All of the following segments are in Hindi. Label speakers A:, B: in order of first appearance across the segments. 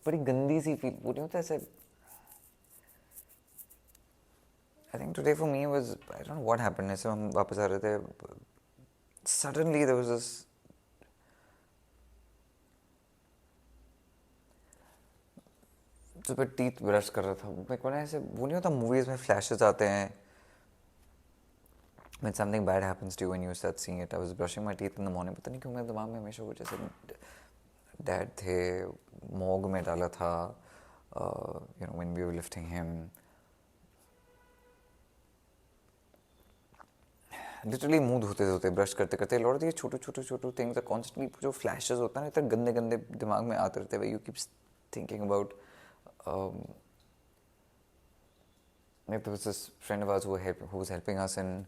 A: बड़ी गंदी सी फील पूरी होता है ऐसे. I think today for me was, I don't know what happened. ऐसे हम वापस आ रहे थे, suddenly there was this, जब मैं टीथ ब्रश कर रहा था, मेरे को ना ऐसे वो नहीं होता मूवीज में फ्लैशेस आते हैं when something bad happens to you and you start seeing it. I was brushing my teeth in the morning, पता नहीं क्यों मेरे दिमाग में हमेशा कुछ ऐसे डैड थे, मॉग में डाला था, you know, when we were lifting him. Literally मुंह धोते धोते ब्रश करते करते लौट दिए छोटे छोटे छोटे थिंग्स कॉन्स्टेंटली जो फ्लैशेस होता है ना इतने गंदे गंदे दिमाग में आते रहते हैं. You keep thinking about maybe there was this friend of ours who was helping us in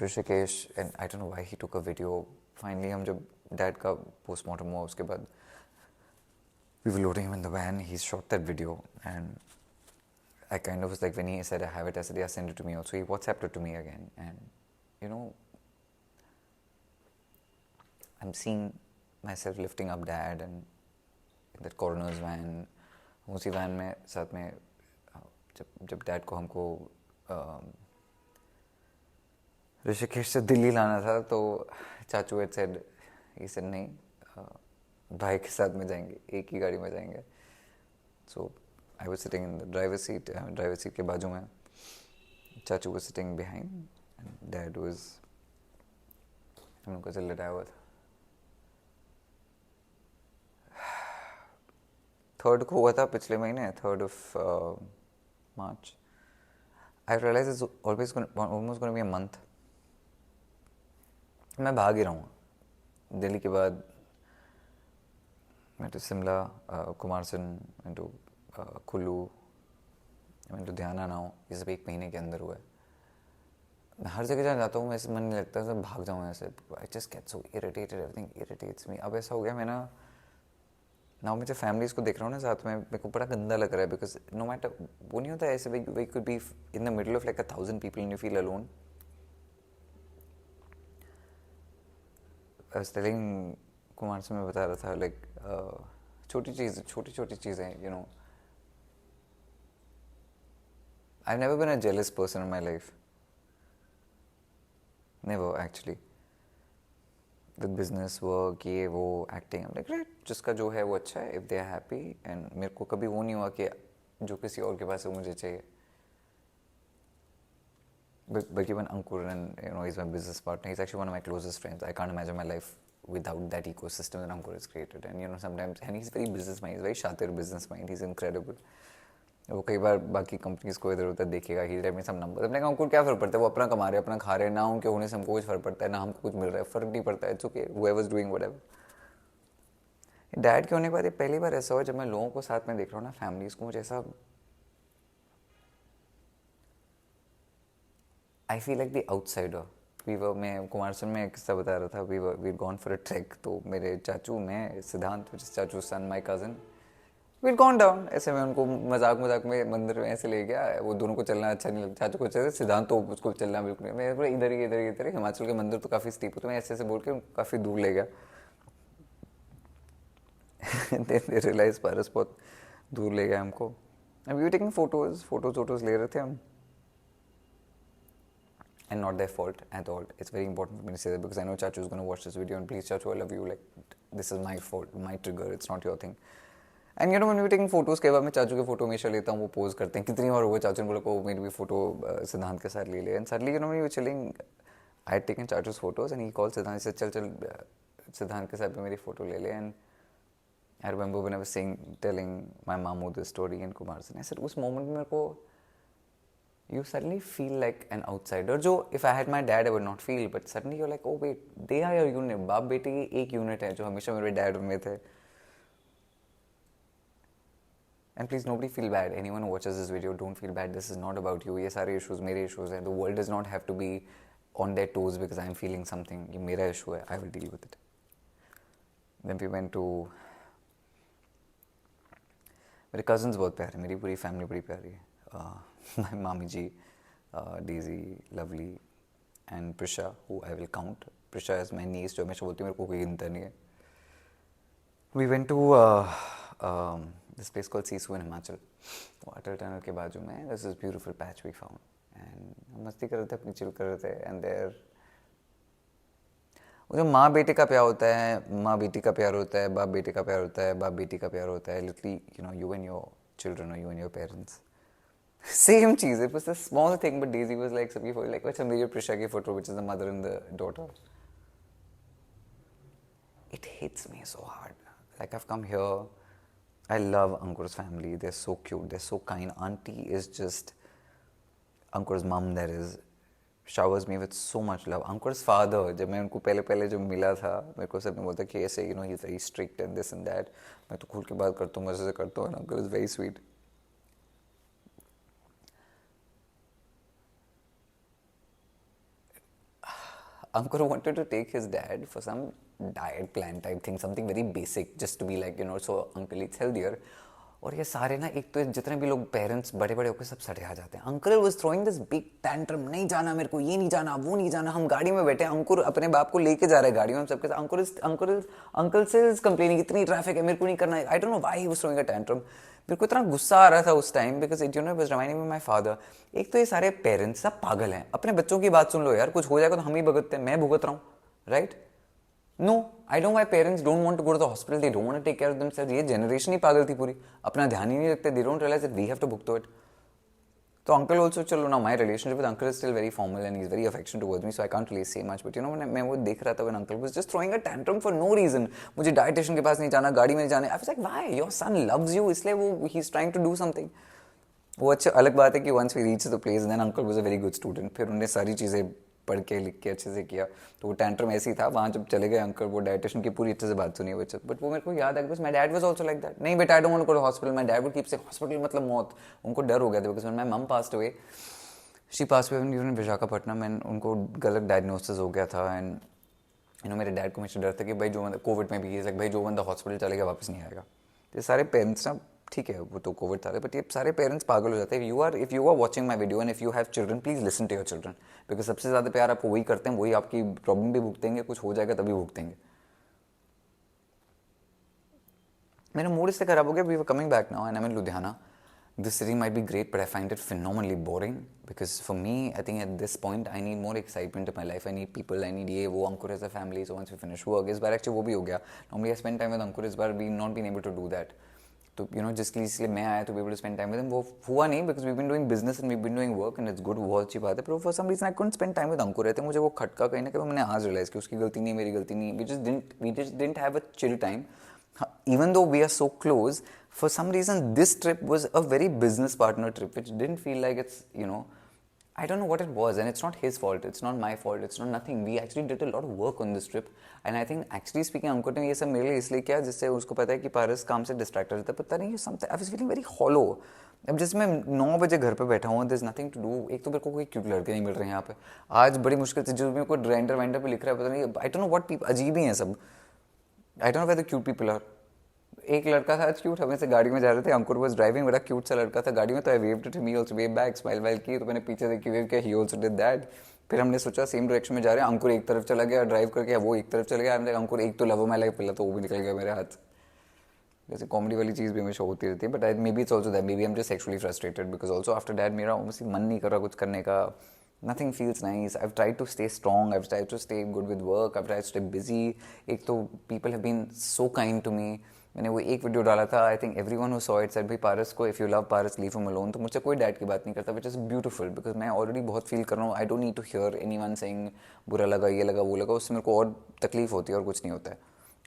A: Rishikesh, and I don't know why he took a video. Finally हम जब डैड का पोस्टमार्टम हुआ उसके बाद we were loading him in the van, he shot that video, and I kind of was like, when he said I have it, I said yeah, send it to me also. He WhatsApped it to me again, and you know, I'm seeing myself lifting up dad and in that coroner's van. उसी वैन में साथ में जब डैड को हमको ऋषिकेश से दिल्ली लाना था तो चाचू had said, he said नहीं, भाई के साथ में जाएंगे, एक ही गाड़ी में जाएंगे. So I was sitting in the driver's seat के बाजू में, चाचू was sitting behind and dad was, हम लोग को चल लटाया हुआ था. थर्ड को हुआ था पिछले महीने, 3rd of March. I realized it's almost going to be a month. मैं भाग ही रहा हूँ दिल्ली के बाद. मैं तो शिमला, कुमारसैन, मैं तो कुल्लू, मैं तो ध्याना नाउ, ये सब 1 महीने के अंदर हुआ है. मैं हर जगह जहाँ जाता हूँ मैं ऐसे मन नहीं लगता, सब भाग जाऊँ ऐसे. I just get so irritated, everything irritates me. अब ऐसा हो गया मैं ना नाउ मैं जब फैमिलीज को देख रहा हूँ ना साथ में, मेरे को बड़ा गंदा लग रहा है. बिकॉज नो मैटर, वो नहीं होता ऐसे they could be in the middle of like 1,000 people and you feel alone. I was telling Kumar से मैं बता रहा था लाइक छोटी छोटी चीज़ें, you know. I've never been a jealous person in my life. Never actually. With business work, ये वो acting, I'm like right, जिसका जो है वो अच्छा है, if they are happy. And मेरे को कभी वो नहीं हुआ कि जो किसी और के पास है मुझे चाहिए. But even Ankur, and you know, he's my business partner. He's actually one of my closest friends. I can't imagine my life without that ecosystem that Ankur has created. And you know, sometimes, and he's very business mind. He's very shatir business mind. He's incredible. वो कई बार बाकी कंपनीज को इधर उधर देखेगा, ही लेट मी सम नंबर. अपने अंकुर क्या फ़र्क पड़ता है, वो अपना कमा रहे, अपना खा रहे, ना उनके होने से हमको कुछ फ़र्क पड़ता है, ना हमको कुछ मिल रहा है, फ़र्क नहीं पड़ता है. It's okay, whoever's doing whatever. Dad के होने के बाद ये पहली बार ऐसा हुआ जब मैं लोगों को साथ में देख रहा हूँ ना, फैमिलीज को, मुझे ऐसा I feel like the outsider. मैं कुमारसैन में एक किस्सा बता रहा था. We gone for a track. तो मेरे चाचू, मैं, सिद्धांत, चाचू son, my cousin, we gone down. ऐसे मैं उनको मजाक में मंदिर में ऐसे ले गया. वो दोनों को चलना अच्छा नहीं लगता, चाचू को अच्छा, सिद्धांत तो उसको चलना बिल्कुल नहीं. मैं इधर ही. हिमाचल के मंदिर तो काफ़ी स्टीप होते हैं. मैं ऐसे बोल के काफ़ी दूर ले गया. दे रियलाइज पारस बहुत दूर ले गया हमको. वी वर टेकिंग फोटोज ले रहे थे हम. And not their fault at all. It's very important for me to say that because I know Chachu is going to watch this video, and please Chachu, I love you. Like, this is my fault, my trigger. It's not your thing. And you know, when we were taking photos, कई बार मैं चाचू के फोटो हमेशा लेता हूँ, वो पोज करते हैं. कितनी बार हुआ चाचू ने बोला को मेरी भी फोटो सिद्धांत के साथ ले ले. And suddenly, you know, when we were chilling, I had taken Chachu's photos, and he called Siddhant. He said, चल सिद्धांत के साथ भी मेरी फोटो ले ले. And I remember when I was telling my mamu this story in Kumarsan, I said, उस moment में मेरे को you suddenly feel like an outsider. जो if I had my dad I would not feel, but suddenly you're like, oh wait, they are your unit. बाप बेटे की एक यूनिट है जो हमेशा मेरे डैड में थे. And please nobody feel bad. Anyone who watches this video, don't feel bad. This is not about you. ये सारे issues मेरे issues हैं. The world does not have to be on their toes because I am feeling something. ये मेरा issue है. I will deal with it. Then we went to मेरे cousins बहुत प्यारे, मेरी पूरी family बड़ी प्यारी है. My Mami Ji, Daisy, Lovely, and Prisha, who I will count. Prisha is my niece, जो हमेशा बोलती है मेरे को कोई गिनता नहीं है. We went to this place called Sisu in Himachal. वो अटल टनल के बाजू में this is beautiful patch we found and हम मस्ती कर रहे थे, अपनी चिल कर रहे थे and there वो जो माँ बेटे का प्यार होता है, माँ बेटी का प्यार होता है, बाप बेटे का प्यार होता है, बाप बेटी का प्यार होता है, literally you know you and your children or you and your parents. Same cheese. It was a small thing, but Daisy was like, "Sabhi for like, what's a major Prisha ki photo, which is the mother and the daughter." It hits me so hard. Like I've come here, I love Ankur's family. They're so cute. They're so kind. Auntie is just Ankur's mom. That is showers me with so much love. Ankur's father. जब मैं उनको पहले जब मिला था, मेरे को सबने बोलता कि ऐसे you know he's very strict and this and that. मैं तो खुल के बात करता हूँ, मजे से करता हूँ. Uncle is very sweet. Uncle wanted to take his dad for some diet plan type thing, something very basic, just to be like, you know, so uncle eats healthier. और ये सारे ना, एक तो जितने भी लोग पेरेंट्स बड़े बड़े होकर सब सड़े आ जाते हैं. Uncle was throwing this big tantrum, नहीं जाना मेरे को, ये नहीं जाना, वो नहीं जाना. हम गाड़ी में बैठे, अंकुर अपने बाप को लेके जा रहे हैं गाड़ी में, हम सबके साथ. अंकल से कंप्लेनिंग, इतनी ट्रैफिक है, मेरे को नहीं करना. आई don't know why he was throwing a tantrum. मेरे को इतना गुस्सा आ रहा था उस time because it you know was reminding me my father. एक तो ये सारे पेरेंट्स सब पागल हैं. अपने बच्चों की बात सुन लो यार, कुछ हो जाएगा तो हम ही भुगतते हैं, मैं भुगत रहा हूँ, right? No, I don't, why parents don't want to go to the hospital, they don't want to take care of themselves. ये जनरेशन ही पागल थी पूरी, अपना ध्यान ही नहीं रखते. They don't realise that we have to भुगतो इट. तो अंकल ऑल्सो, चलो ना, my relationship with uncle is still very formal and is very affection towards me, so I can't really say much. But you know मैं वो देख रहा था when uncle was just throwing a tantrum for no reason. मुझे डाइटिशियन के पास नहीं जाना, गाड़ी में नहीं जाना. I was like why? Your son loves you, इसलिए वो he is trying to do something. वो अच्छा अलग बात है कि once we reach the place then uncle was a very good student. फिर उन्होंने सारी चीज़ें पढ़ के लिख के अच्छे से किया. तो वो टैंट्रम ऐसे ही था. वहाँ जब चले गए अंकल, वो डाइटिशियन की पूरी अच्छे से बात सुनी. बट वो मेरे को याद है because my dad was also like that. नहीं बेटा, I don't want to go to hospital. My dad would keep saying hospital मतलब मौत. उनको डर हो गया था बिकॉज व्हेन माई मम passed away, she passed away in Visakhapatnam and उनको गलत डायग्नोसिस हो गया था. एंड यू नो मेरे डैड को मुझे डर था कि भाई जो बंदा कोविड में भी लाइक भाई जो बंदा हॉस्पिटल चलेगा वापस नहीं आएगा. ये सारे पेरेंट्स ना, ठीक है वो तो कोविड था, बट ये सारे पेरेंट्स पागल हो जाते हैं. If you are watching my video and if you have children, please listen to your children, because सबसे ज़्यादा प्यार आपको वही करते हैं, वही आपकी प्रॉब्लम भी भुगतेंगे, कुछ हो जाएगा तभी भुगतेंगे. मेरा मूड इससे खराब हो गया. We were coming back now and I am in Ludhiana. This city might be great, but I find it phenomenally boring because for me, I think at this point, I need more excitement in my life. I need people, I need ये वो. Ankur has a family, so once we finish work, इस बार actually वो भी हो गया. Normally I spend time with Ankur, इस बार we not been able to do that. तो you know जिसके लिए इसलिए मैं आया to be able to spend time with him, वो हुआ नहीं because we've been doing business and we've been doing work and it's good, वो अच्छी बात है. पर for some reason I couldn't spend time with Ankur. रहते मुझे वो खटका कहीं ना कहीं मैंने आज realize कि उसकी गलती नहीं, मेरी गलती नहीं. We just didn't have a chill time. Even though we are so close, for some reason this trip was a very business partner trip, which didn't feel like it's, you know, I don't know what it was, and it's not his fault, it's not my fault, it's not nothing. We actually did a lot of work on this trip, and I think actually speaking, अंकुर ने ये सब मेरे लिए इसलिए किया जिससे उसको पता है कि पारस काम से डिस्ट्रैक्ट रहता है. पता नहीं ये something, I was feeling very hollow. अब जैसे मैं 9 बजे घर पे बैठा हूँ, there's nothing to do. एक तो मेरे को कोई क्यूट लड़के नहीं मिल रहे हैं यहाँ पे. आज बड़ी मुश्किल से जो मेरे को ग्राइंडर वाइंडर पे लिख रहा है, पता नहीं, I don't know what people, अजीब ही हैं सब. I don't know where the cute people are. एक लड़का था आज क्यूट, हमें से गाड़ी में जा रहे थे, अंकुर वाज ड्राइविंग, बड़ा क्यूट सा लड़का था गाड़ी में. तो I waved to him, he also wave back, smile while की. तो मैंने पीछे देखी वेव किया, ही आल्सो डिड दैट. फिर हमने सोचा सेम डायरेक्शन में जा रहे हैं. अंकुर एक तरफ चला गया ड्राइव करके, वो एक तरफ चला गया. हमने अंकुर एक तो लव माई लाइफ पहला, तो वो भी निकल गया मेरे हाथ. जैसे कॉमेडी वाली चीज़ भी हमेशा होती रहती है. But maybe it's also that, maybe I am just sexually frustrated because also after that मेरा ऑब्वियसली मन नहीं कर रहा कुछ करने का. Nothing feels nice. I've tried to stay strong. I've tried to stay good with work. I've tried to stay busy. एक तो people have been so kind to me. मैंने वो एक वीडियो डाला था. I think everyone who saw it said भाई पारस को, if you love Paras, leave him alone. तो मुझसे कोई डैड की बात नहीं करता, which is beautiful because मैं already बहुत फील कर रहा हूँ. I don't need to hear anyone saying बुरा लगा, ये लगा, वो लगा. उससे मेरे को और तकलीफ होती है और कुछ नहीं होता है.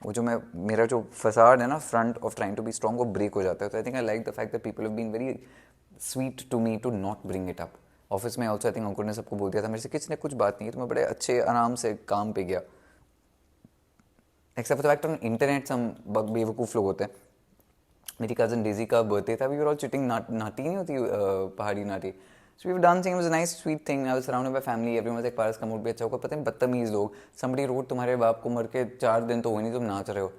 A: वो जो मेरा जो फसाड है ना front of trying to be strong, वो ब्रेक हो जाता है. तो I think I like the fact that people have been very sweet to me to not bring it up. Office में ऑल्सो आई थिंक अंकुर ने सबको बोल दिया था, मेरे से किसी ने कुछ बात नहीं की, तो मैं बड़े अच्छे आराम से काम पे गया. Except for the fact on internet some बेवकूफ़ लोग होते हैं. मेरी कज़न डेजी का बर्थडे था, we were all chatting. Nati नहीं होती Pahari Nati. So we were dancing, it was a nice sweet thing. I was surrounded by family, everyone was like Paras का मूड भी अच्छा होगा. पता नहीं बदतमीज़ लोग, समबडी रोड तुम्हारे बाप को मर के 4 दिन तो हुए नहीं, तुम नाच रहे हो.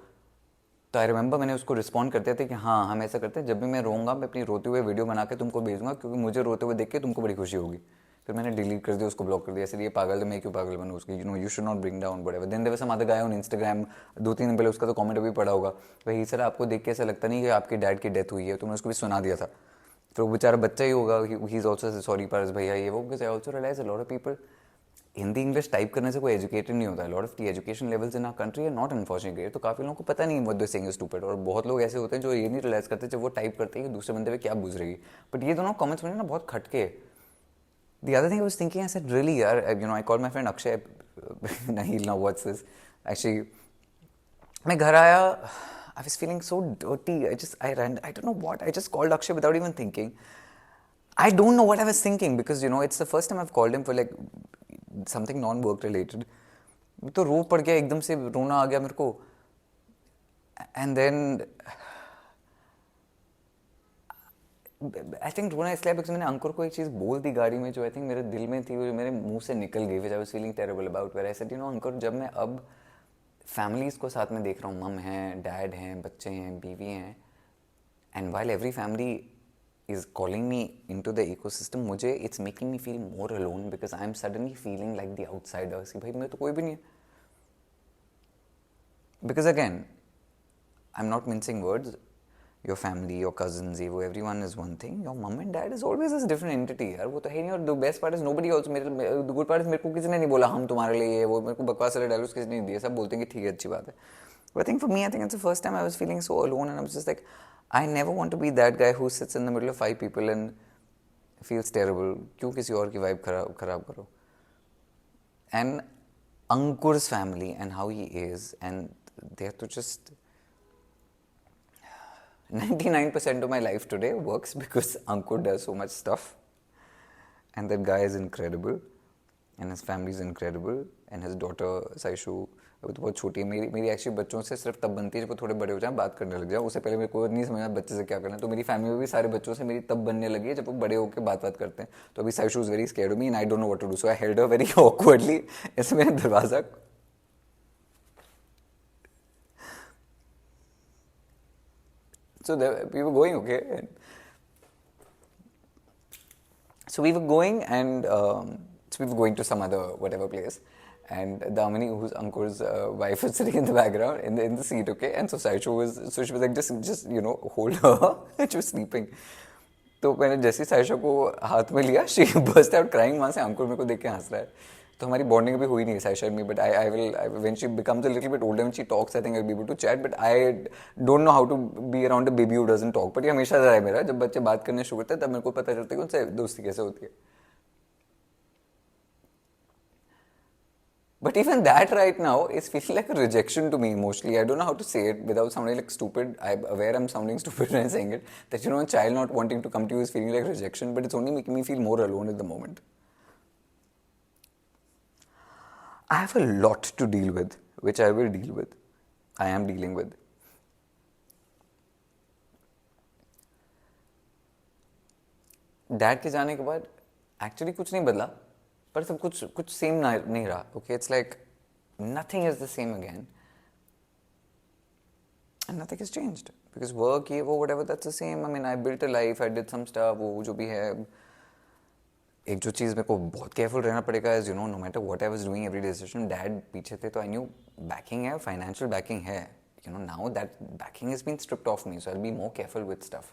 A: तो आई रिमेंबर मैंने उसको रिस्पॉन्ड करते थे कि हाँ हम ऐसा करते हैं, जब भी मैं रोऊंगा मैं अपनी रोते हुए वीडियो बना के तुमको भेजूंगा, क्योंकि मुझे रोते हुए देख के तुमको बड़ी खुशी होगी. फिर मैंने डिलीट कर दिया, उसको ब्लॉक कर दिया, ऐसे ये पागल है, मैं क्यों पागल बनूँ उसकी, you know you should not bring down whatever. Then there was some other guy on Instagram, 2-3 दिन पहले उसका तो कमेंट भी पड़ा होगा, भाई सर आपको देख के ऐसा लगता नहीं कि आपके डैड की डेथ हुई है, तो मैंने उसको भी सुना दिया था। तो वो बेचारा बच्चा ही होगा, he is also sorry Paras भैया ये वो, because I also realize a lot of people Hindi English type करने से कोई एजुकेटेड नहीं होता है। Lot of the education levels in our country are not unfortunately great, तो काफ़ी लोगों को पता नहीं what they saying is stupid, और बहुत लोग ऐसे होते हैं जो ये नहीं रियलाइज करते जब वो टाइप करते हैं कि दूसरे बंदे पे क्या गुजरेगी। बट ये दोनों कमेंट्स में ना बहुत खटके। The other thing I was thinking, I said, really, yaar, I called my friend Akshay. He'll now watch this. Actually, मैं घर आया, I was feeling so dirty. I don't know what. I just called Akshay without even thinking. I don't know what I was thinking because, it's the first time I've called him for like something non-work related. तो रो पड़ गया, एकदम से रोना आ गया मेरे को. And then आई थिंक रोना इसलिए बिकॉज मैंने अंकुर को एक चीज़ बोल दी गाड़ी में जो आई थिंक मेरे दिल में थी, वो मेरे मुंह से निकल गई, which I was feeling terrible about, where I said Ankur, जब मैं अब फैमिलीज़ को साथ में देख रहा हूँ, मम हैं, डैड हैं, बच्चे हैं, बीवी हैं, and while every family is calling me into the ecosystem, मुझे it's making me feel more alone because I am suddenly feeling like the outsiders कि भाई मेरे तो कोई भी नहीं है. Because again I am not mincing words, your family, your cousins, everyone is one thing. Your mom and dad is always this different entity यार, वो तो है नहीं. और the best part is nobody also, the good part is मेरे को किसी ने नहीं बोला हम तुम्हारे लिए ये वो, मेरे को बकवास वाले डायलॉग्स किसी ने नहीं दिए, सब बोलते हैं कि ठीक है अच्छी बात है. But I think for me, I think it's the first time I was feeling so alone, and I was just like, I never want to be that guy who sits in the middle of 5 people and feels terrible. क्यों किसी और की vibe खराब करो. And Ankur's family and how he is, and they have to just 99% of my life today works because Ankur does so much stuff, and that guy is incredible, and his family is incredible, and his daughter Saishu वो तो बहुत छोटी है. मेरी एक्चुअली बच्चों से सिर्फ तब बनती है जब वो थोड़े बड़े हो जाएं, बात करने लग जाए. उससे पहले मेरे को नहीं समझना बच्चे से क्या करना है. तो मेरी फैमिली में भी सारे बच्चों से मेरी तब बनने लगी है जब वो बड़े होकर बात करते हैं. तो अभी Saishu is very scared of me and I don't know what to do, so I held her very awkwardly. ऐसे मैंने दरवाज़ा So we were going, okay. And so we were going, and so we were going to some other whatever place, and Damini, who's Ankur's wife, was sitting in the background in the seat, okay. And so she was like, just hold her. She was sleeping. तो मैंने जैसे साइशा को हाथ में लिया, she burst out crying. वहाँ से अंकुर मेरे को देख के हंस रहा है. तो हमारी बॉन्डिंग भी हुई नहीं है Saisha and me, but I will when she becomes a little bit older when she talks I think I will be able to chat, but I don't know how to be around a baby who doesn't talk. बट ये हमेशा रहा है मेरा, जब बच्चे बात करने शुरू करते हैं तब मेरे को पता चलता है कि उनसे दोस्ती कैसे होती है. But even that right now is feeling like a rejection to me emotionally. I don't know how to say it without sounding like stupid. I'm aware I'm sounding stupid when I'm saying it. That a child not wanting to come to you is feeling like rejection, but it's only making me feel more alone at the moment. I have a lot to deal with, which I will deal with. I am dealing with. Dad के जाने के बाद एक्चुअली कुछ नहीं बदला, पर सब कुछ सेम नहीं रहा. Okay, it's like nothing is the same again, and nothing is changed because work ये वो whatever that's the same. I mean I built a life, I did some stuff, वो जो भी है. एक जो चीज़ मेरे को बहुत केयरफुल रहना पड़ेगा is no matter what I was doing every decision, dad पीछे थे तो आई न्यू बैकिंग है, फाइनेंशियल बैकिंग है. Now that backing is been stripped off me, so I will be more careful with stuff.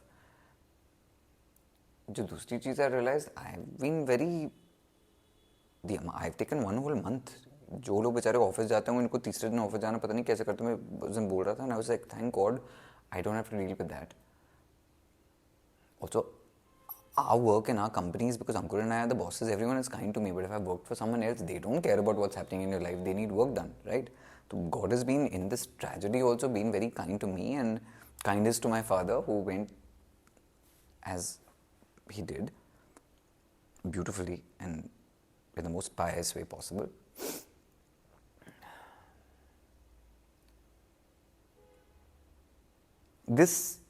A: जो दूसरी चीज़ I realise I have been very I have taken 1 whole month. जो लोग बेचारे ऑफिस जाते हैं इनको तीसरे दिन ऑफिस जाना पता नहीं कैसे करते. मैं उस दिन बोल रहा था, I was like thank God I don't have to deal with that. Also, our work in our companies, because Ankur and I are the bosses, everyone is kind to me. But if I worked for someone else, they don't care about what's happening in your life. They need work done, right? So God has been in this tragedy also been very kind to me, and kindness to my father who went as he did beautifully and in the most pious way possible.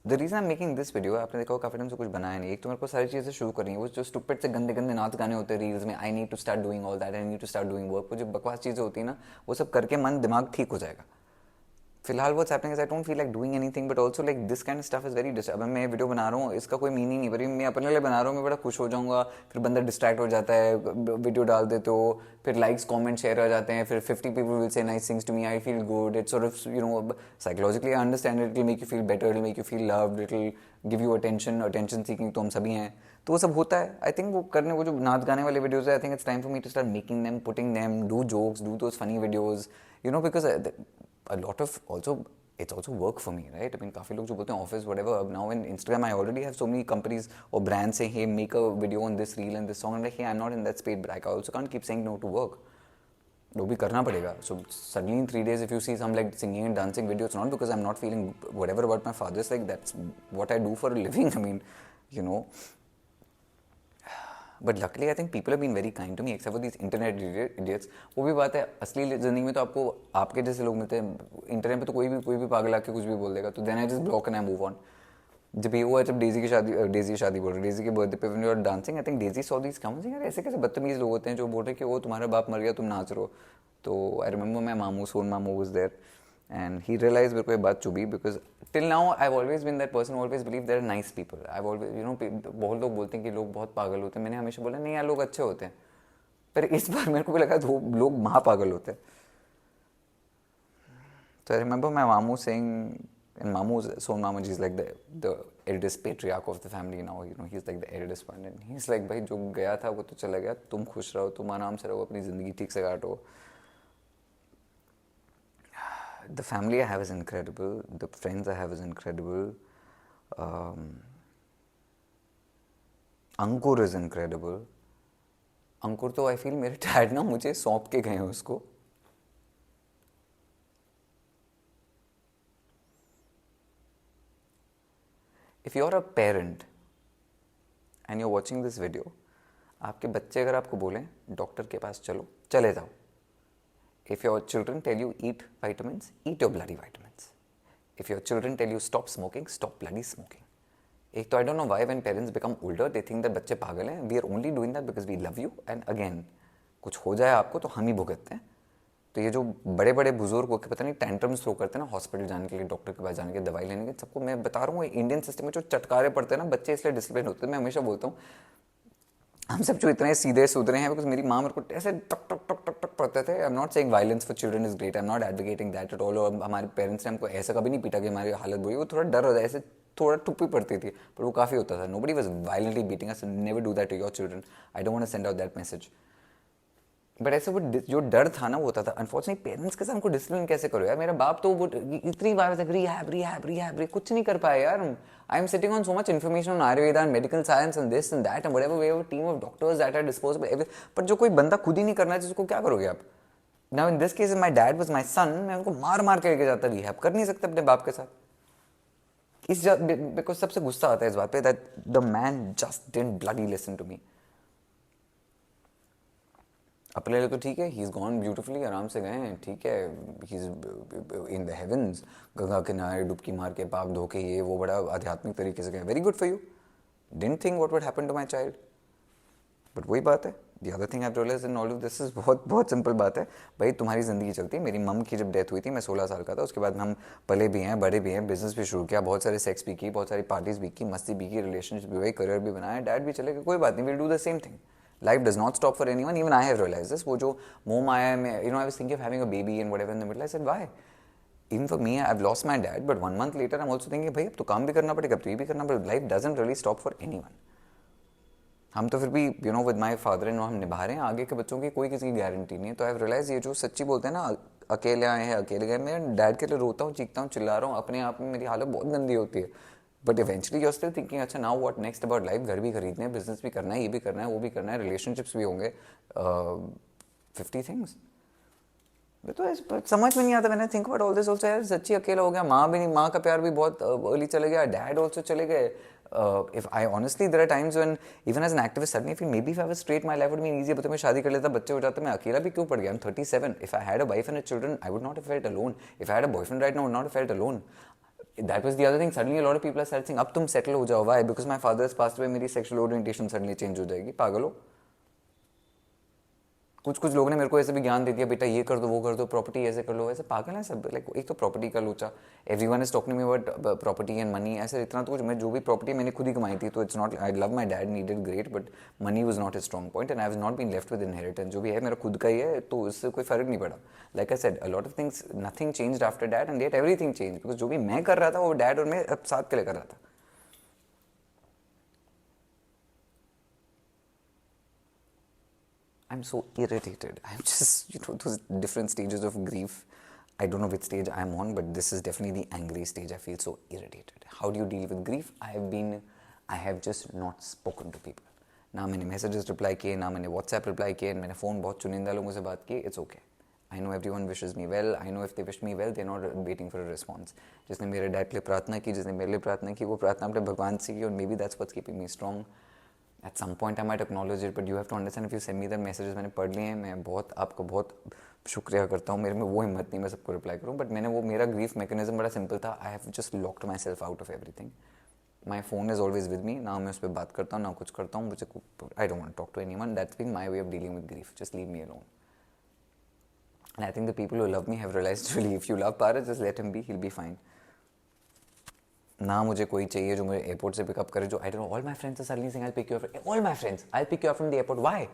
A: The reason I'm making this video, आपने देखा काफी टाइम से कुछ बनाया नहीं. एक तो मेरे को सारी चीज़ें शुरू करनी है, वो जो स्टूपिड से गंदे गंदे नाच गाने होते हैं रील्स में, I need to start doing all that, I need to start doing work, वो जो बकवास चीज़ें होती है ना, वो सब करके मन दिमाग ठीक हो जाएगा. फिलहाल what's happening is I don't feel like doing anything, but also like this kind of stuff is very अब मैं वीडियो बना रहा हूँ, इसका कोई मीनिंग नहीं, पर मैं अपने लिए बना रहा हूँ, मैं बड़ा खुश हो जाऊंगा, फिर बंदा डिस्ट्रैक्ट हो जाता है, वीडियो डाल देते हो, फिर लाइक्स कमेंट शेयर आ जाते हैं, फिर 50 people will say nice things to me, I feel good, it's sort of psychologically I understand, it will make you feel better, it will make you feel loved, it will give you attention seeking, तो हम सभी हैं, तो वो सब होता है। आई थिंक वो करने, वो जो नाच गाने वाले वीडियोस है, I think it's time for me to start making them, putting them, do jokes, do those funny videos, because a lot of also it's also work for me, right? I mean, काफी लोग जो बोलते हैं office whatever, now in Instagram I already have so many companies or brands saying, hey, make a video on this reel and this song. I'm like, hey, I'm not in that space, but I also can't keep saying no to work. वो भी करना पड़ेगा. So suddenly in 3 days if you see some like singing and dancing video, it's not because I'm not feeling whatever about my father. It's like that's what I do for a living. I mean, you know. But luckily I think people have been very kind to me except for these internet idiots. वो भी बात है, असली ज़िंदगी में तो आपको आपके जैसे लोग मिलते हैं, इंटरनेट पे तो कोई भी पागल आके कुछ भी बोल देगा, तो then I just block and I move on. जब ये हुआ, जब डेजी की शादी बोल रहे, डेजी के बर्थडे पे when you are dancing, I think Daisy saw these comments, यार ऐसे कैसे बदतमीज लोग होते हैं जो बोल रहे कि वो तुम्हारा बाप मर गया तुम नाच रहे हो. तो आई रिमेंबर माई मामू, सोन मामू was there and he realized मेरे को ये बात चुभी, because till now I've always been that person who always believed they're nice people. I've always, बहुत लोग बोलते हैं कि लोग बहुत पागल होते हैं, मैंने हमेशा बोला नहीं यार लोग अच्छे होते हैं, पर इस बार मेरे को भी लगा लोग महापागल होते हैं. So I remember my mamu saying, and Son Mamu ji is like the eldest patriarch of the family now, he's like the eldest one, and he's like भाई जो गया था वो तो चला गया, तुम खुश रहो, तुम आराम से रहो, अपनी ज़िंदगी ठीक से काटो. The family I have is incredible. The friends I have is incredible. Ankur is incredible. Ankur तो I feel मेरे डैड ना मुझे सौंप के गए हैं उसको. If you're a parent and you're watching this video, आपके बच्चे अगर आपको बोलें डॉक्टर के पास चलो, चले जाओ. If your children tell you eat vitamins, eat your bloody vitamins. If your children tell you stop smoking, stop bloody smoking. एक तो I don't know why when parents become older, they think that बच्चे पागल हैं. We are only doing that because we love you. And again, कुछ हो जाए आपको तो हम ही भुगतते हैं. तो ये जो बड़े बड़े बुजुर्ग होकर पता नहीं टेंट्रम्स थ्रो करते हैं ना हॉस्पिटल जाने के लिए, डॉक्टर के पास जाने के लिए, दवाई लेने के, सबको मैं बता रहा हूँ इंडियन सिस्टम में जो चटकारे पड़ते हैं ना बच्चे, इसलिए डिसिप्लिन होते हैं. मैं हमेशा बोलता हूँ हम सब जो इतने सीधे सुधरे हैं, बिकॉज मेरी माँ मेरे को ऐसे टक टक टक टक टक पढ़ते थे. आई am not saying violence for children is great, I am not advocating that at all. और हमारे पेरेंट्स ने हमको ऐसा कभी नहीं पीटा कि हमारी हालत बुरी, वो थोड़ा डर हो जाए, ऐसे थोड़ा टुप्पी पड़ती थी, पर वो काफ़ी होता था. Nobody was violently beating us, never do that to your children. I don't want to send out that message. But ऐसे वो जो डर था ना वो होता था. अनफॉर्चुनेटली पेरेंट्स के साथ हमको डिसिप्लिन कैसे करो यार. मेरा बाप तो वो इतनी बार रिहैब कुछ नहीं कर पाया यार. I am sitting on so much information on Ayurveda and medical science and this and that and whatever, we have a team of doctors that are disposable. पर जो कोई बंदा खुद ही नहीं करना है जिसको क्या करोगे आप. Now in this case my dad was my son, मैं उनको मार मार के लेके जाता रिहैब. कर नहीं सकते अपने बाप के साथ. बिकॉज सबसे गुस्सा आता है इस बात पे that the man just didn't bloody listen to me. अपने लिए तो ठीक है, ही इज़ गॉन ब्यूटिफुली, आराम से गए हैं, ठीक है, he is in the heavens, Ganga किनारे डुबकी मार के पाक धो के, ये वो बड़ा आध्यात्मिक तरीके से गए. Very good for you. Didn't think what would happen to my child. But वही बात है. The other thing I have realized in all of this is बहुत बहुत सिंपल बात है भाई. तुम्हारी ज़िंदगी चलती है. मेरी मम की जब डेथ हुई थी मैं 16 साल का था. उसके बाद हम पले भी हैं, बड़े भी हैं, बिजनेस भी शुरू किया, बहुत सारे सेक्स भी की, बहुत सारी पार्टीज भी की, मस्ती भी की, रिलेशनशिप भी हुई, करियर भी बनाया, डैड भी चले गए, कोई बात नहीं, will do the same thing. Life does not stop for anyone. Even I have realized this. वो जो मोह माया में, I was thinking of having a baby and whatever in the middle. I said, why? Even for me, I've lost my dad, but 1 month later, I'm also thinking, भाई अब तो काम भी करना पड़ेगा, अब तो ये भी करना पड़ेगा. Life doesn't really stop for anyone. हम तो फिर भी, with my father-in-law हम निभा रहे हैं. आगे के बच्चों की कोई किसी की गारंटी नहीं है. तो I've realized ये जो सच्ची बोलते हैं ना, अकेले आए हैं, अकेले गए. मैं डैड के लिए रोता हूँ, चीखता हूँ, चिल्ला रहा हूँ, अपने आप में मेरी हालत बहुत गंदी होती है. But eventually you're still thinking, अच्छा now what next about life. घर भी खरीदने हैं, बिजनेस भी करना है, ये भी करना है, वो भी करना है, रिलेशनशिप्स भी होंगे, 50 थिंग्स. तो समझ में नहीं आता. मैंने think about all this also. यार सच्ची अकेला हो गया. माँ भी नहीं, माँ का प्यार भी बहुत अर्ली चले गया. डैड ऑल्सो चले गए. If I honestly there are times when even as an activist suddenly feel maybe if I was straight my life would be easy. तो मैं शादी कर लेता, बच्चे हो जाते, मैं अकेला भी क्यों पड़ गया. I am 37. If I had a wife and children I would not have felt alone. If I had a boyfriend right now I would not have felt alone. That was the other thing. Suddenly a lot of people are saying, अब तुम settle हो जाओ. Why? Because my father has passed away. मेरी sexual orientation suddenly change हो जाएगी. पागल हो. कुछ लोगों ने मेरे को ऐसे भी ज्ञान दे दिया, बेटा ये कर दो, वो कर दो, प्रॉपर्टी ऐसे कर लो, ऐसे पागल है सब। लाइक एक तो प्रॉपर्टी का लोचा, everyone is talking me about property and money, ऐसे इतना तो कुछ। मैं जो भी प्रॉपर्टी मैंने खुद ही कमाई थी, तो it's not, I love my dad, needed great, but money was not a strong point and I was not been left with inheritance. जो भी है मेरा खुद का ही है, तो इससे कोई फर्क नहीं पड़ा। Like I said, a lot of things, nothing changed after dad and yet everything change, because जो भी मैं कर रहा था वो डैड और मैं अब साथ के लिए कर रहा था। I'm so irritated. I'm just, those different stages of grief. I don't know which stage I'm on, but this is definitely the angry stage. I feel so irritated. How do you deal with grief? I have just not spoken to people. ना मैंने messages reply किए, ना मैंने WhatsApp reply किए, मैंने phone बहुत चुनिंदा लोगों से बात की. It's okay. I know everyone wishes me well. I know if they wish me well, they're not waiting for a response. जिसने मेरे डैड के लिए प्रार्थना की, जिसने मेरे लिए प्रार्थना की, वो प्रार्थना अपने भगवान से की, और maybe that's what's keeping me strong. At some point I might acknowledge it, but you have to understand, if you send me the messages, मैंने पढ़ लिए हैं, मैं बहुत आपका बहुत शुक्रिया करता हूँ, मेरे में वो हिम्मत नहीं मैं सबको रिप्लाई करूँ, बट मैंने वो, मेरा ग्रीफ मैकेनिज्म बड़ा सिंपल था. I have just locked my self out of everything. My phone is always with me, ना मैं उस पर बात करता हूँ, ना कुछ करता हूँ. मुझे I don't want to talk to anyone. That's been my way of dealing with grief. Just leave me alone. And I think the people who love me have realized, really, if you love Paras, just let him be, he'll be fine. ना मुझे कोई चाहिए जो मुझे एयरपोर्ट से पिकअप करे, जो I don't know, all my friends are suddenly saying I will pick you up, all my friends I will pick you up from the airport. Why?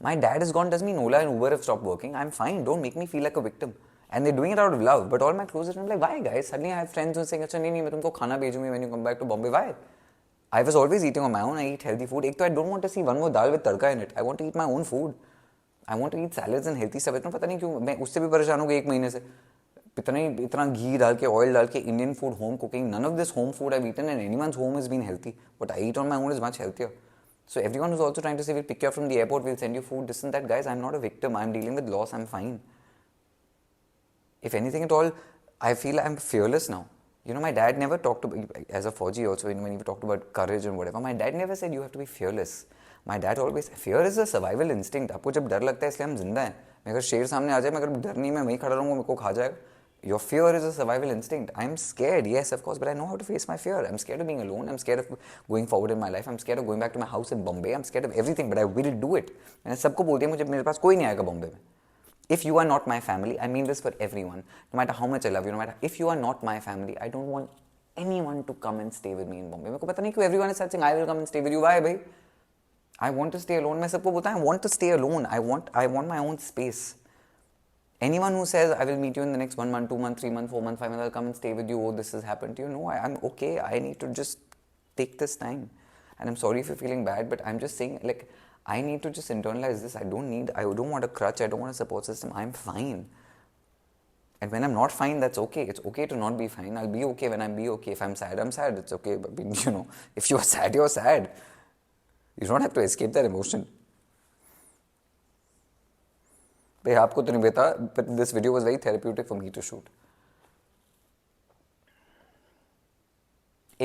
A: My dad is gone, does mean Ola and Uber have stopped working. I'm fine, don't make me feel like a victim. And they're doing it out of love, but all my closest friends are like, why guys? Suddenly I have friends who are saying, अच्छा नहीं मैं तुमको खाना भेजूंगी when you come back to Bombay. Why? I was always eating on my own. I eat healthy food. एक तो I don't want to see one more dal with tadka in it. I want to eat my own food. I want to eat salads and healthy stuff. इतना पता नहीं क्यों मैं उससे भी परेशान हो गया एक महीने से. इतना घी डाल के, ऑयल डाल के, Indian food, home cooking, none of this home food I've eaten and anyone's home has been healthy. What I eat on my own is much healthier. So everyone who's also trying to say we'll pick you up from the airport, we'll send you food, this and that, guys, I'm not a victim. I'm dealing with loss. I'm fine. If anything at all, I feel I'm fearless now. You know, my dad never talked about, as a Fauji also, when we talked about courage and whatever, my dad never said you have to be fearless. My dad always, fear is a survival instinct. आपको जब डर लगता है इसलिए हम जिंदा हैं. मैं अगर शेर सामने आ जाए, मैं अगर डर नहीं, मैं वहीं खड़ा रहूँगा, मेरे को खा जाएगा. Your fear is a survival instinct. I'm scared, yes, of course, but I know how to face my fear. I'm scared of being alone. I'm scared of going forward in my life. I'm scared of going back to my house in Bombay. I'm scared of everything, but I will do it. मैंने सबको बोल दिया, मुझे मेरे पास कोई नहीं आएगा बॉम्बे में. If you are not my family, I mean this for everyone. No matter how much I love you, no matter, if you are not my family, I don't want anyone to come and stay with me in Bombay. मेरे को पता नहीं क्यों everyone is saying I will come and stay with you. Why, भाई? I want to stay alone. मैं सबको बोलता हूँ I want to stay alone. I want my own space. Anyone who says I will meet you in the next 1 month, 2 months, 3 months, 4 months, 5 months, I'll come and stay with you, oh this has happened to you, no, I'm okay. I need to just take this time, and I'm sorry if you're feeling bad, but I'm just saying, like, I need to just internalize this. I don't want a crutch, I don't want a support system. I'm fine, and when I'm not fine, that's okay. It's okay to not be fine. I'll be okay when I'm okay. If I'm sad, I'm sad. It's okay, but you know, if you're sad, you're sad. You don't have to escape that emotion. भाई आपको तो नहीं पता, but this video was very therapeutic for me to shoot.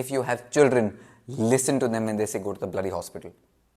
A: If you have children, listen to them when they say go to the bloody hospital.